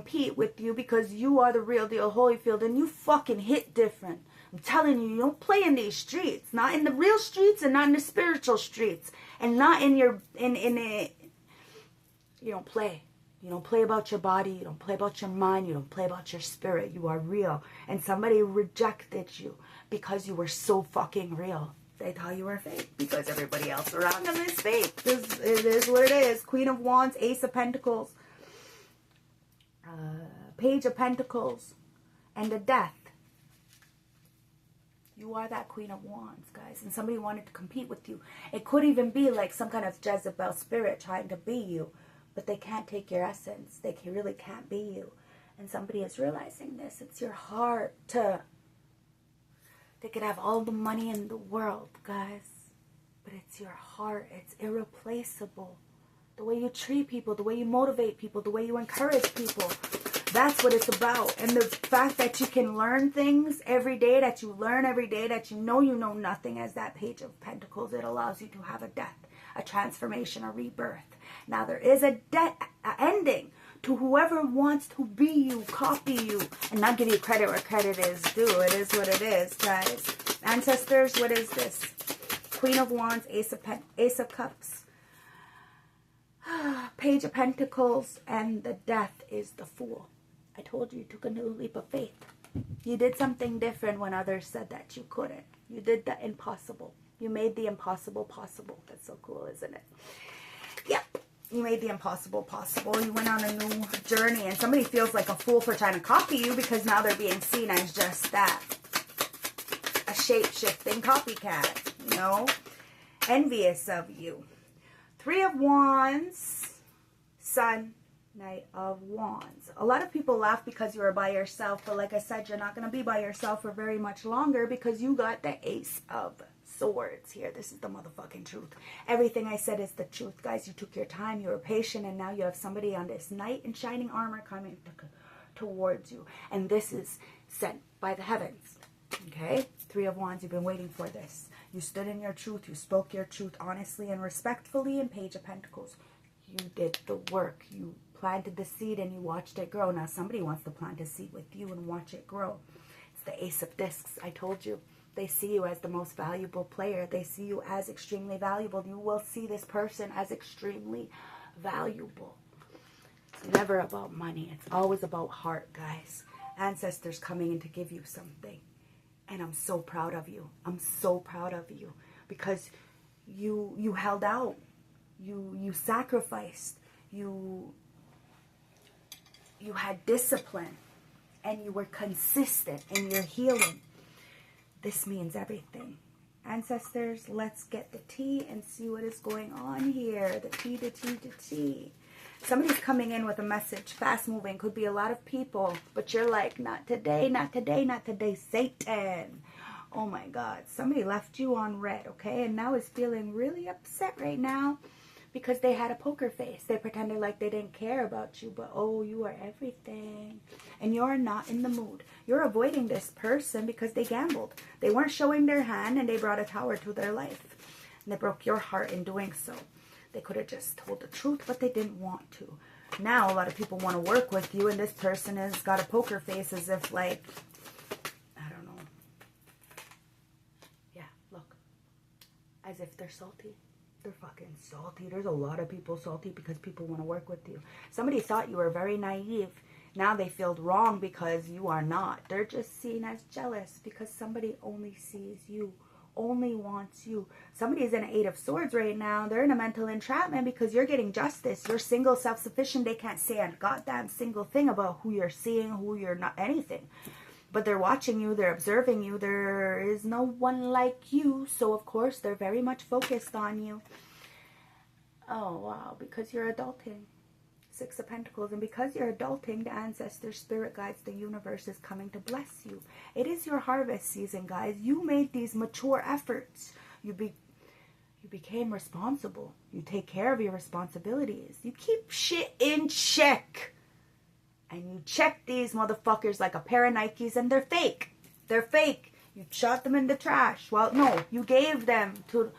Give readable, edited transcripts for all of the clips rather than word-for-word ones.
compete with you because you are the real deal Holyfield and you fucking hit different. I'm telling you, you don't play in these streets. Not in the real streets and not in the spiritual streets. And not in your, you don't play. You don't play about your body. You don't play about your mind. You don't play about your spirit. You are real. And somebody rejected you because you were so fucking real. They thought you were fake because everybody else around them is fake. It is what it is. Queen of Wands, Ace of Pentacles, Page of Pentacles, and the Death. You are that Queen of Wands, guys. And somebody wanted to compete with you. It could even be like some kind of Jezebel spirit trying to be you. But they can't take your essence. They really can't be you. And somebody is realizing this. It's your heart. They could have all the money in the world, guys. But it's your heart. It's irreplaceable. The way you treat people, the way you motivate people, the way you encourage people. That's what it's about. And the fact that you can learn things every day, that you learn every day, that you know nothing, as that Page of Pentacles, it allows you to have a death, a transformation, a rebirth. Now there is a ending to whoever wants to be you, copy you, and not give you credit where credit is due. It is what it is, guys. Ancestors, what is this? Queen of Wands, Ace of Cups, Page of Pentacles, and the Death is the Fool. I told you, you took a new leap of faith. You did something different when others said that you couldn't. You did the impossible. You made the impossible possible. That's so cool, isn't it? Yep. You made the impossible possible. You went on a new journey, and somebody feels like a fool for trying to copy you because now they're being seen as just that. A shape-shifting copycat, you know? Envious of you. Three of Wands, Sun, Knight of Wands. A lot of people laugh because you were by yourself, but like I said, you're not going to be by yourself for very much longer because you got the Ace of Swords here. This is the motherfucking truth. Everything I said is the truth, guys. You took your time, you were patient, and now you have somebody on this knight in shining armor coming towards you. And this is sent by the heavens. Okay? Three of Wands, you've been waiting for this. You stood in your truth. You spoke your truth honestly and respectfully. In Page of Pentacles, you did the work. You planted the seed and you watched it grow. Now somebody wants to plant a seed with you and watch it grow. It's the Ace of Discs. I told you. They see you as the most valuable player. They see you as extremely valuable. You will see this person as extremely valuable. It's never about money. It's always about heart, guys. Ancestors coming in to give you something. And I'm so proud of you. I'm so proud of you. Because you held out. You sacrificed. You had discipline. And you were consistent in your healing. This means everything. Ancestors, let's get the tea and see what is going on here. The tea, the tea, the tea. Somebody's coming in with a message. Fast moving. Could be a lot of people. But you're like, not today, not today, not today. Satan. Oh my God. Somebody left you on red, okay? And now is feeling really upset right now because they had a poker face. They pretended like they didn't care about you. But oh, you are everything. And you're not in the mood. You're avoiding this person because they gambled. They weren't showing their hand and they brought a tower to their life. And they broke your heart in doing so. They could have just told the truth, but they didn't want to. Now a lot of people want to work with you and this person has got a poker face as if like, I don't know. Yeah, look. As if they're salty. They're fucking salty. There's a lot of people salty because people want to work with you. Somebody thought you were very naive. Now they feel wrong because you are not. They're just seen as jealous because somebody only sees you, only wants you. Somebody's in an Eight of Swords right now. They're in a mental entrapment because you're getting justice. You're single, self-sufficient. They can't say a goddamn single thing about who you're seeing, who you're not, anything. But they're watching you. They're observing you. There is no one like you. So, of course, they're very much focused on you. Oh, wow. Because you're adulting. Six of Pentacles. And because you're adulting, the ancestors, spirit guides, the universe is coming to bless you. It is your harvest season, guys. You made these mature efforts. You became responsible. You take care of your responsibilities. You keep shit in check. And you check these motherfuckers like a pair of Nikes and they're fake. They're fake. You shot them in the trash. Well, no. You gave them to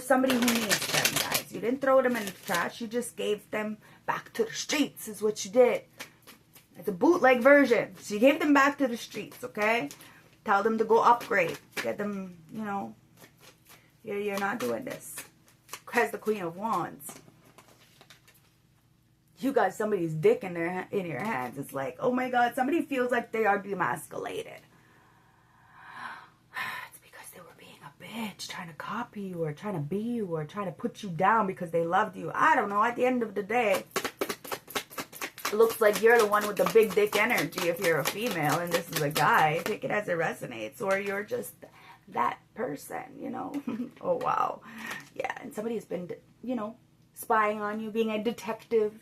somebody who needs them, guys. You didn't throw them in the trash. You just gave them back to the streets is what you did. It's a bootleg version. So you give them back to the streets, okay? Tell them to go upgrade. Get them, you know, you're not doing this. Because the Queen of Wands. You got somebody's dick in your hands. It's like, oh my God, somebody feels like they are demasculated. It's because they were being a bitch, trying to copy you or trying to be you or trying to put you down because they loved you. I don't know. At the end of the day, it looks like you're the one with the big dick energy if you're a female and this is a guy. Take it as it resonates. Or you're just that person, you know. Oh, wow. Yeah, and somebody's been, you know, spying on you, being a detective.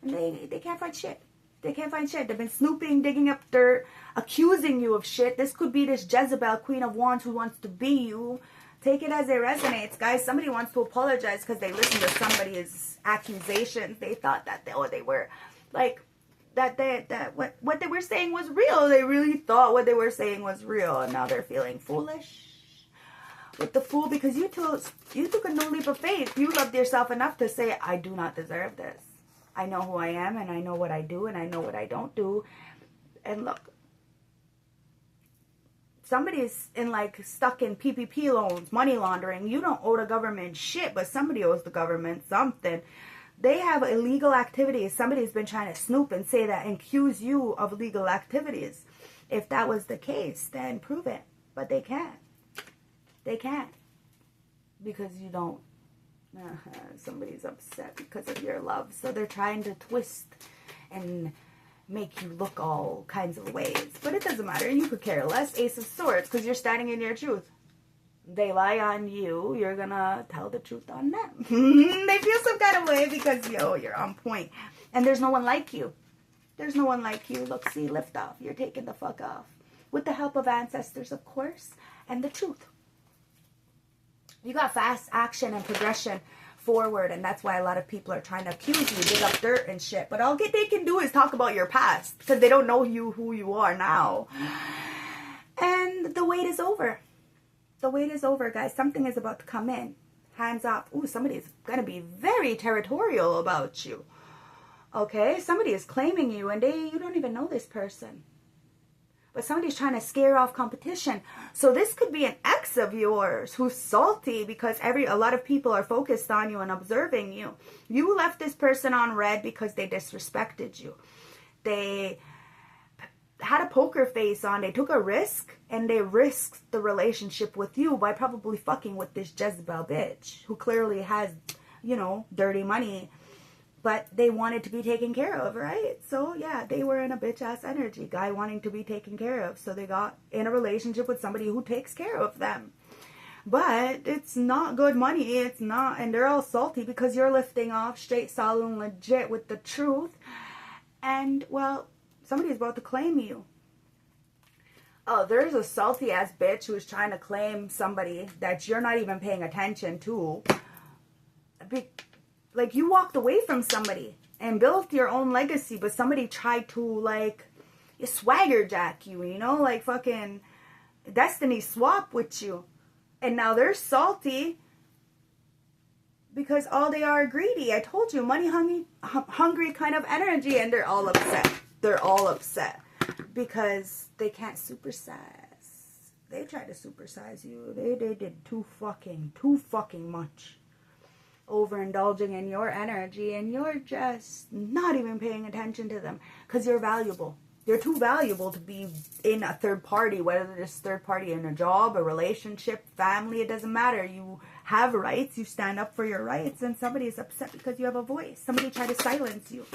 And they can't find shit. They can't find shit. They've been snooping, digging up dirt, accusing you of shit. This could be this Jezebel, Queen of Wands, who wants to be you. Take it as it resonates, guys. Somebody wants to apologize because they listened to somebody's accusations. They thought that they were like that what they were saying was real. They really thought what they were saying was real, and now they're feeling foolish with the Fool because you took a new leap of faith. You loved yourself enough to say, I do not deserve this. I know who I am, and I know what I do, and I know what I don't do. And look, somebody's stuck in PPP loans, money laundering. You don't owe the government shit, but somebody owes the government something. They have illegal activities. Somebody's been trying to snoop and say that and accuse you of illegal activities. If that was the case, then prove it. But they can't. They can't. Because you don't. Somebody's upset because of your love. So they're trying to twist and make you look all kinds of ways. But it doesn't matter. You could care less. Ace of Swords, because you're standing in your truth. They lie on you. You're going to tell the truth on them. They feel some kind of way because, you're on point. And there's no one like you. There's no one like you. Look, see, lift off. You're taking the fuck off. With the help of ancestors, of course. And the truth. You got fast action and progression forward, and that's why a lot of people are trying to accuse you, dig up dirt and shit. But all they can do is talk about your past because they don't know who you are now. And the wait is over. The wait is over, guys. Something is about to come in. Hands off. Ooh, somebody's going to be very territorial about you. Okay? Somebody is claiming you, and you don't even know this person. But somebody's trying to scare off competition. So this could be an ex of yours who's salty because a lot of people are focused on you and observing you. You left this person on red because they disrespected you. They had a poker face on. They took a risk and they risked the relationship with you by probably fucking with this Jezebel bitch who clearly has, dirty money. But they wanted to be taken care of, right? So, yeah, they were in a bitch-ass energy. Guy wanting to be taken care of. So they got in a relationship with somebody who takes care of them. But it's not good money. It's not. And they're all salty because you're lifting off straight, solid, and legit with the truth. And, well, somebody's about to claim you. Oh, there's a salty-ass bitch who's trying to claim somebody that you're not even paying attention to. Like, you walked away from somebody and built your own legacy, but somebody tried to, swagger jack you, fucking destiny swap with you. And now they're salty because all they are greedy. I told you, money hungry kind of energy, and they're all upset. They're all upset because they can't supersize. They tried to supersize you. They did too fucking much. Overindulging in your energy, and you're just not even paying attention to them because you're valuable. You're too valuable to be in a third party, whether this third party in a job, a relationship, family, it doesn't matter. You have rights, you stand up for your rights, and somebody is upset because you have a voice. Somebody tried to silence you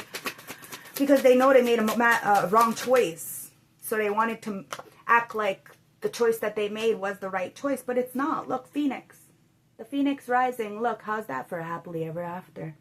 because they know they made a wrong choice. So they wanted to act like the choice that they made was the right choice, but it's not. Look, Phoenix. The Phoenix rising. Look, how's that for happily ever after?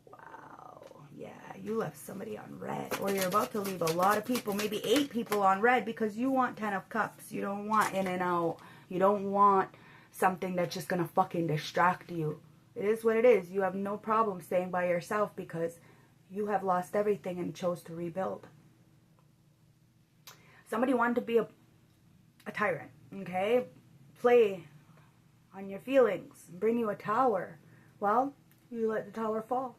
Wow. Yeah, you left somebody on red. Or you're about to leave a lot of people, maybe 8 people on red because you want 10 of cups. You don't want in and out. You don't want something that's just going to fucking distract you. It is what it is. You have no problem staying by yourself because you have lost everything and chose to rebuild. Somebody wanted to be a tyrant. Okay, play on your feelings, bring you a tower. Well, you let the tower fall.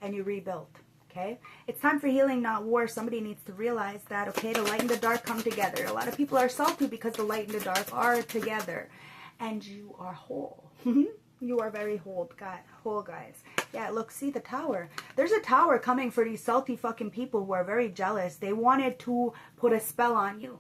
and you rebuilt. Okay? It's time for healing, not war. Somebody needs to realize that, okay? The light and the dark come together. A lot of people are salty because the light and the dark are together. And you are whole. You are very whole, guys. Yeah, look, see the tower. There's a tower coming for these salty fucking people who are very jealous. They wanted to put a spell on you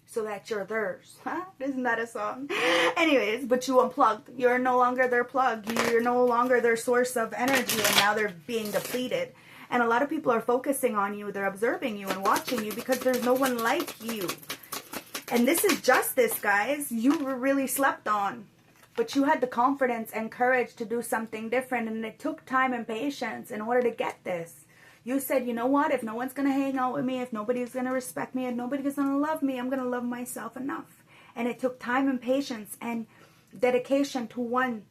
so that you're theirs. Huh? Isn't that a song? Anyways, but you unplugged. You're no longer their plug. You're no longer their source of energy, and now they're being depleted. And a lot of people are focusing on you. They're observing you and watching you because there's no one like you. And this is justice, guys. You were really slept on. But you had the confidence and courage to do something different. And it took time and patience in order to get this. You said, you know what? If no one's going to hang out with me, if nobody's going to respect me, if nobody's going to love me, I'm going to love myself enough. And it took time and patience and dedication to one.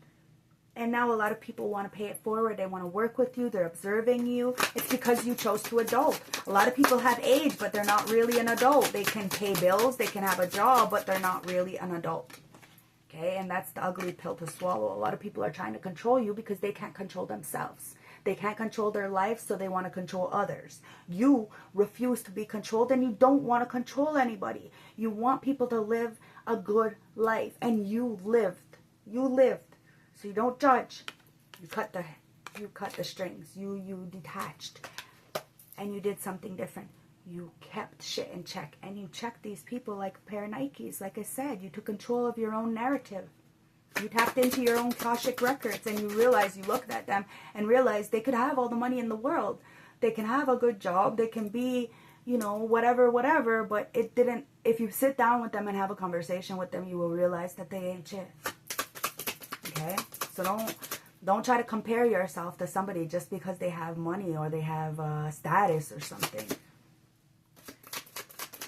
And now a lot of people want to pay it forward. They want to work with you. They're observing you. It's because you chose to adult. A lot of people have age, but they're not really an adult. They can pay bills. They can have a job, but they're not really an adult. Okay? And that's the ugly pill to swallow. A lot of people are trying to control you because they can't control themselves. They can't control their life, so they want to control others. You refuse to be controlled, and you don't want to control anybody. You want people to live a good life, and you lived. You lived. So you don't judge. You cut the strings. You detached. And you did something different. You kept shit in check. And you checked these people like a pair of Nikes. Like I said, you took control of your own narrative. You tapped into your own Akashic records, and you realized, you looked at them and realized they could have all the money in the world. They can have a good job. They can be, you know, whatever. But it didn't. If you sit down with them and have a conversation with them, you will realize that they ain't shit. Okay, so don't try to compare yourself to somebody just because they have money or they have status or something.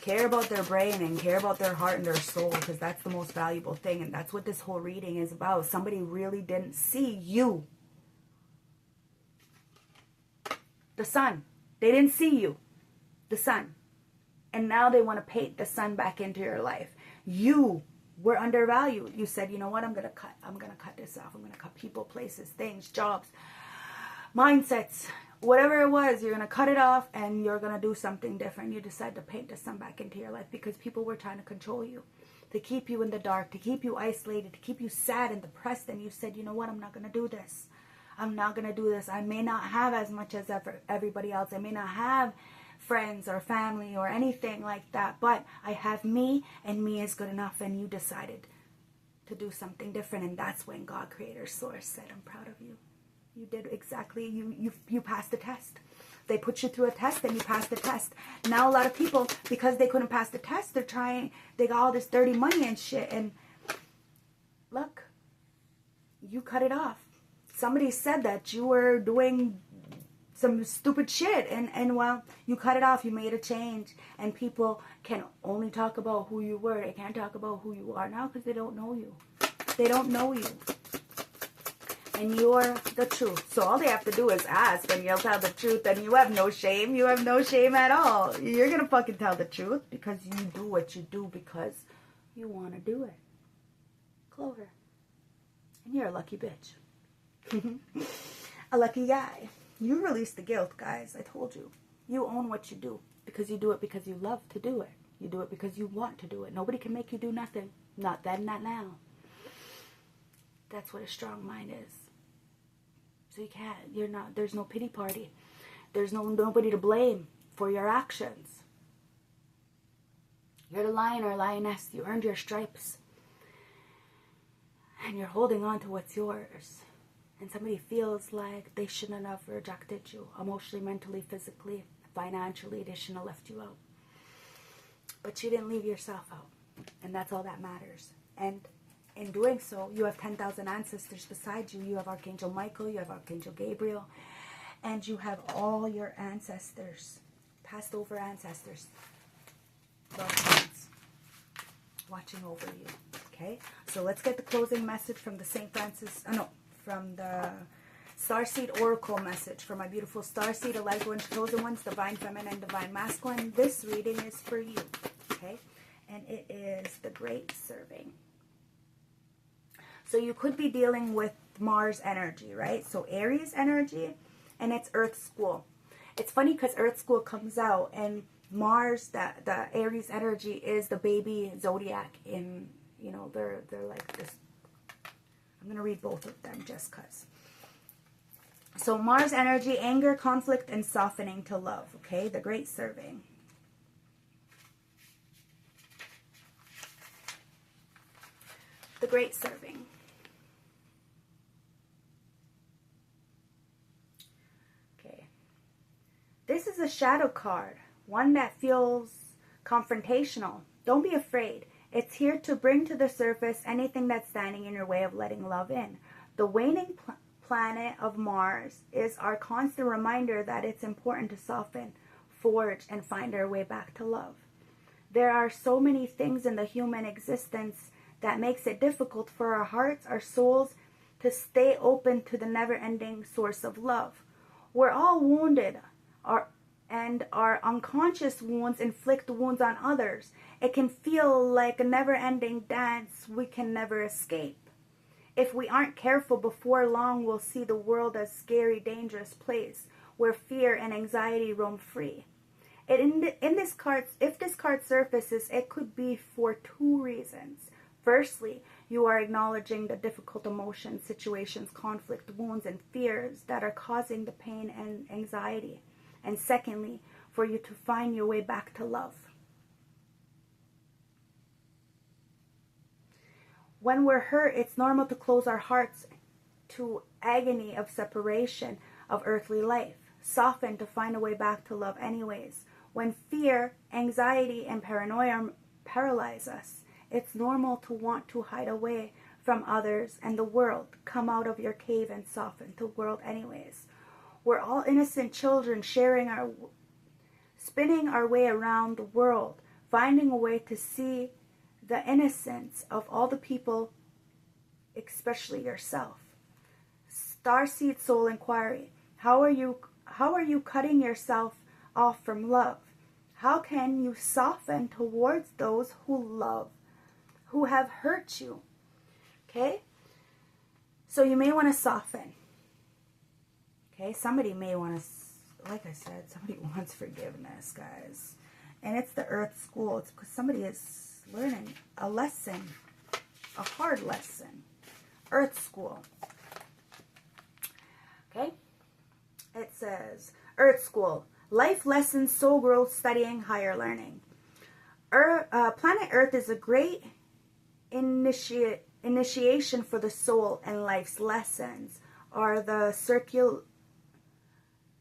Care about their brain and care about their heart and their soul, because that's the most valuable thing, and that's what this whole reading is about. Somebody really didn't see you. The sun. They didn't see you. The sun. And now they want to paint the sun back into your life. You were undervalued. You said, you know what, I'm gonna cut this off. I'm gonna cut people, places, things, jobs, mindsets, whatever it was. You're gonna cut it off and you're gonna do something different. You decide to paint the sun back into your life because people were trying to control you, to keep you in the dark, to keep you isolated, to keep you sad and depressed. And you said, you know what, I'm not gonna do this. I'm not gonna do this. I may not have as much as everybody else. I may not have friends or family or anything like that, but I have me, and me is good enough. And you decided to do something different, and that's when God, Creator, Source said, I'm proud of you. You did exactly, you passed the test. They put you through a test and you passed the test. Now a lot of people, because they couldn't pass the test, they got all this dirty money and shit, and look, you cut it off. Somebody said that you were doing some stupid shit, and well, you cut it off. You made a change, and people can only talk about who you were. They can't talk about who you are now because they don't know you. They don't know you, and you're the truth. So all they have to do is ask, and you'll tell the truth, and you have no shame. You have no shame at all. You're gonna fucking tell the truth because you do what you do because you want to do it. Clover, and you're a lucky bitch. A lucky guy. You release the guilt, guys. I told you. You own what you do because you do it because you love to do it. You do it because you want to do it. Nobody can make you do nothing. Not then, not now. That's what a strong mind is. So you can't. You're not. There's no pity party. There's nobody to blame for your actions. You're the lion or lioness. You earned your stripes. And you're holding on to what's yours. And somebody feels like they shouldn't have rejected you. Emotionally, mentally, physically, financially, they shouldn't have left you out. But you didn't leave yourself out. And that's all that matters. And in doing so, you have 10,000 ancestors beside you. You have Archangel Michael, you have Archangel Gabriel, and you have all your ancestors, passed over ancestors, loved ones, watching over you. Okay? So let's get the closing message from the from the Starseed Oracle message for my beautiful Starseed, Elijah Ones, Chosen Ones, Divine Feminine, Divine Masculine. This reading is for you, okay? And it is the Great Serving. So you could be dealing with Mars energy, right? So Aries energy, and it's Earth School. It's funny because Earth School comes out, and Mars, the Aries energy, is the baby zodiac in, you know, they're like this. I'm going to read both of them just because. So Mars energy, anger, conflict, and softening to love. Okay, the Great Serving. The Great Serving. Okay. This is a shadow card. One that feels confrontational. Don't be afraid. It's here to bring to the surface anything that's standing in your way of letting love in. The waning planet of Mars is our constant reminder that it's important to soften, forge, and find our way back to love. There are so many things in the human existence that makes it difficult for our hearts, our souls, to stay open to the never-ending source of love. We're all wounded, and our unconscious wounds inflict wounds on others. It can feel like a never-ending dance we can never escape. If we aren't careful, before long we'll see the world as a scary, dangerous place where fear and anxiety roam free. If this card surfaces, it could be for two reasons. Firstly, you are acknowledging the difficult emotions, situations, conflict, wounds, and fears that are causing the pain and anxiety. And secondly, for you to find your way back to love. When we're hurt, it's normal to close our hearts to agony of separation of earthly life. Soften to find a way back to love anyways. When fear, anxiety, and paranoia paralyze us, it's normal to want to hide away from others and the world. Come out of your cave and soften to the world anyways. We're all innocent children spinning our way around the world, finding a way to see the innocence of all the people, especially yourself. Starseed Soul Inquiry. How are you cutting yourself off from love? How can you soften towards those who have hurt you? Okay? So you may want to soften. Okay? Somebody may want to, like I said, somebody wants forgiveness, guys. And it's the Earth School. It's because somebody is learning a lesson, a hard lesson. Earth School. Okay? It says, Earth School. Life lessons, soul growth, studying, higher learning. Planet Earth is a great initiation for the soul, and life's lessons are the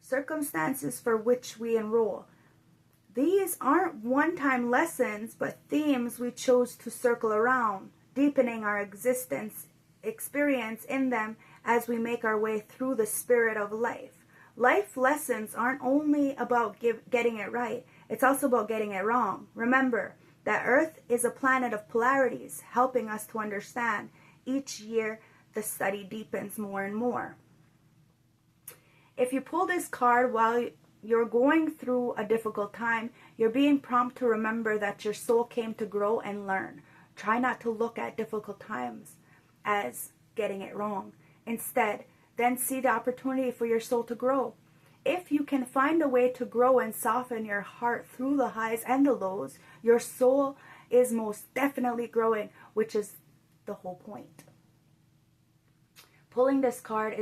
circumstances for which we enroll. These aren't one-time lessons, but themes we chose to circle around, deepening our experience in them as we make our way through the spirit of life. Life lessons aren't only about getting it right, it's also about getting it wrong. Remember that Earth is a planet of polarities, helping us to understand. Each year, the study deepens more and more. If you pull this card while you're going through a difficult time, you're being prompted to remember that your soul came to grow and learn. Try not to look at difficult times as getting it wrong. Instead, then see the opportunity for your soul to grow. If you can find a way to grow and soften your heart through the highs and the lows, your soul is most definitely growing, which is the whole point. Pulling this card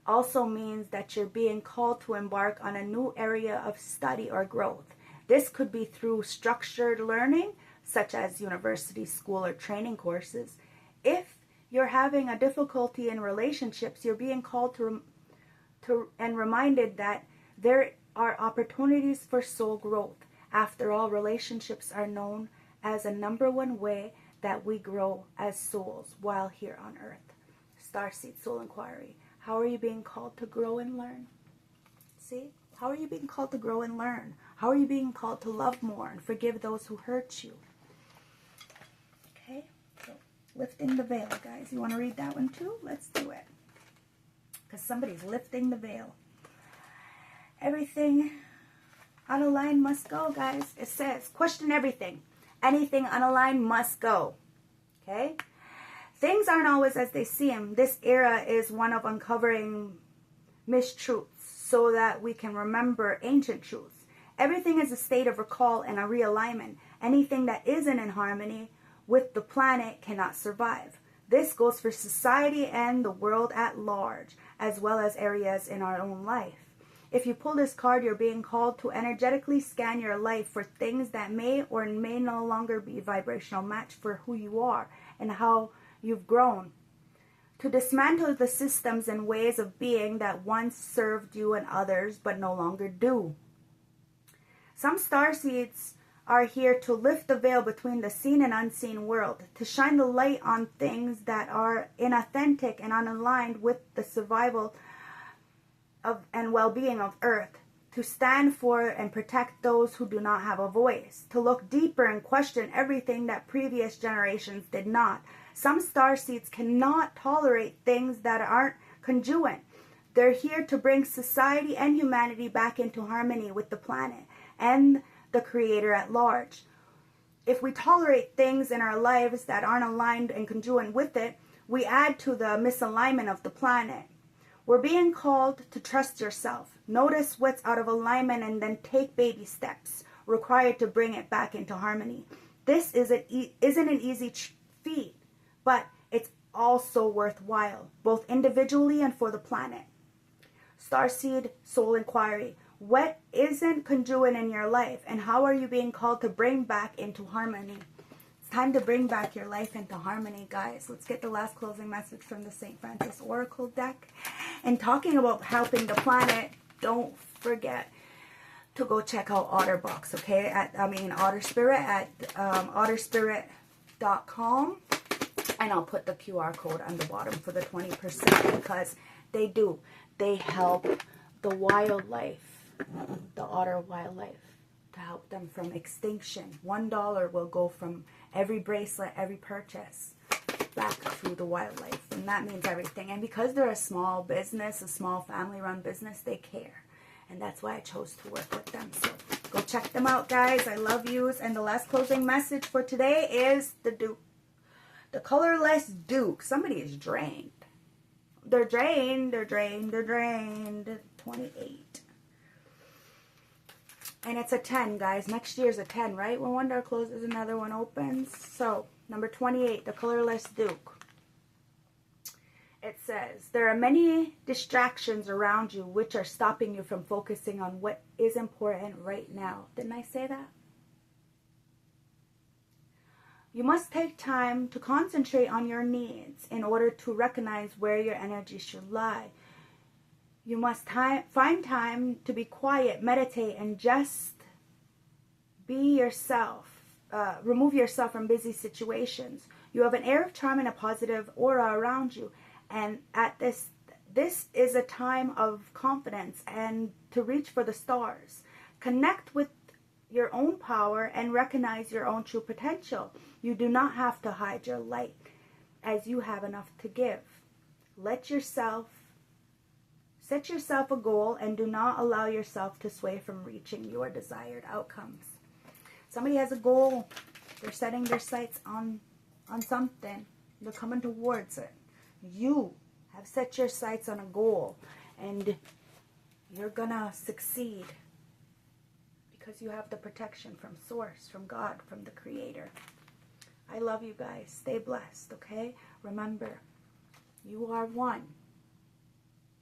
also means that you're being called to embark on a new area of study or growth. This could be through structured learning, such as university, school, or training courses. If you're having a difficulty in relationships, you're being called to and reminded that there are opportunities for soul growth. After all, relationships are known as a number one way that we grow as souls while here on earth. Starseed Soul Inquiry. How are you being called to grow and learn? See? How are you being called to grow and learn? How are you being called to love more and forgive those who hurt you? Okay? So, lifting the veil, guys. You want to read that one too? Let's do it. Because somebody's lifting the veil. Everything unaligned must go, guys. It says, question everything. Anything unaligned must go. Okay? Things aren't always as they seem. This era is one of uncovering mistruths. so that we can remember ancient truths. Everything is a state of recall and a realignment. Anything that isn't in harmony with the planet cannot survive. This goes for society and the world at large, as well as areas in our own life. If you pull this card, you're being called to energetically scan your life for things that may or may no longer be a vibrational match for who you are and how you've grown. To dismantle the systems and ways of being that once served you and others but no longer do. Some starseeds are here to lift the veil between the seen and unseen world, to shine the light on things that are inauthentic and unaligned with the survival of and well-being of Earth, to stand for and protect those who do not have a voice, to look deeper and question everything that previous generations did not. Some starseeds cannot tolerate things that aren't congruent. They're here to bring society and humanity back into harmony with the planet and the Creator at large. If we tolerate things in our lives that aren't aligned and congruent with it, we add to the misalignment of the planet. We're being called to trust yourself. Notice what's out of alignment and then take baby steps required to bring it back into harmony. This isn't an easy feat, but it's also worthwhile, both individually and for the planet. Starseed Soul Inquiry. What isn't congruent in your life, and how are you being called to bring back into harmony? It's time to bring back your life into harmony, guys. Let's get the last closing message from the St. Francis Oracle deck. And talking about helping the planet, don't forget to go check out Otterbox, okay? Otter Spirit at otterspirit.com. And I'll put the QR code on the bottom for the 20% because they do. They help the wildlife, the otter wildlife, to help them from extinction. $1 will go from every bracelet, every purchase, back to the wildlife. And that means everything. And because they're a small business, a small family-run business, they care. And that's why I chose to work with them. So go check them out, guys. I love yous. And the last closing message for today is the Duke. The colorless Duke. Somebody is drained. They're drained. They're drained. They're drained. 28. And it's a 10, guys. Next year's a 10, right? When one door closes, another one opens. So, number 28, the colorless Duke. It says, there are many distractions around you which are stopping you from focusing on what is important right now. Didn't I say that? You must take time to concentrate on your needs in order to recognize where your energy should lie. You must find time to be quiet, meditate, and just be yourself. Remove yourself from busy situations. You have an air of charm and a positive aura around you. And at this is a time of confidence and to reach for the stars. Connect with your own power and recognize your own true potential. You do not have to hide your light, as you have enough to give. Set yourself a goal and do not allow yourself to sway from reaching your desired outcomes. Somebody has a goal. They're setting their sights on something. They're coming towards it. You have set your sights on a goal and you're gonna succeed because you have the protection from Source, from God, from the Creator. I love you guys. Stay blessed, okay? Remember, you are one.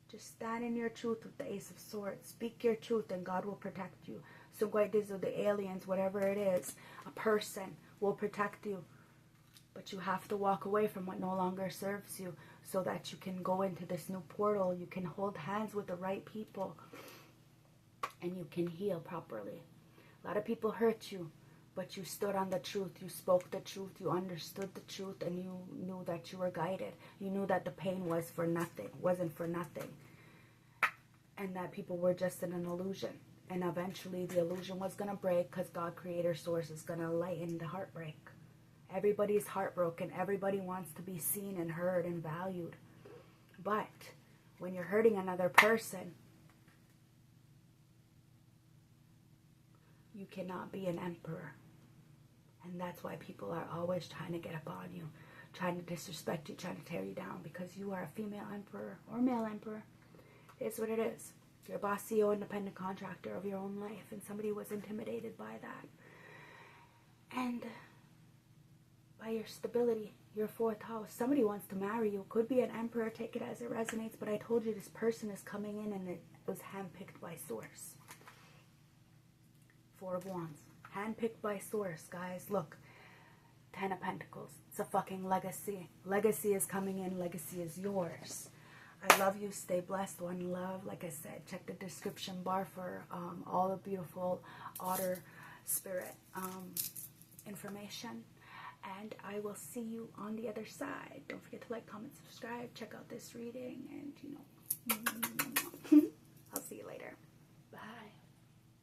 Just stand in your truth with the Ace of Swords. Speak your truth and God will protect you. So the aliens, whatever it is, a person will protect you. But you have to walk away from what no longer serves you so that you can go into this new portal. You can hold hands with the right people and you can heal properly. A lot of people hurt you, but you stood on the truth. You spoke the truth. You understood the truth and you knew that you were guided. You knew that the pain was for nothing, wasn't for nothing. And that people were just in an illusion. And eventually the illusion was going to break because God, Creator, Source is going to lighten the heartbreak. Everybody's heartbroken. Everybody wants to be seen and heard and valued. But when you're hurting another person, you cannot be an emperor. And that's why people are always trying to get up on you, trying to disrespect you, trying to tear you down because you are a female emperor or male emperor. It's what it is. You're a boss, CEO, independent contractor of your own life, and somebody was intimidated by that. And by your stability, your fourth house. Somebody wants to marry you. Could be an emperor, take it as it resonates, but I told you this person is coming in and it was handpicked by source. Four of Wands. Handpicked by source, guys. Look. 10 of Pentacles. It's a fucking legacy. Legacy is coming in. Legacy is yours. I love you. Stay blessed. One love. Like I said, check the description bar for all the beautiful otter spirit information. And I will see you on the other side. Don't forget to like, comment, subscribe. Check out this reading. And, you know, I'll see you later.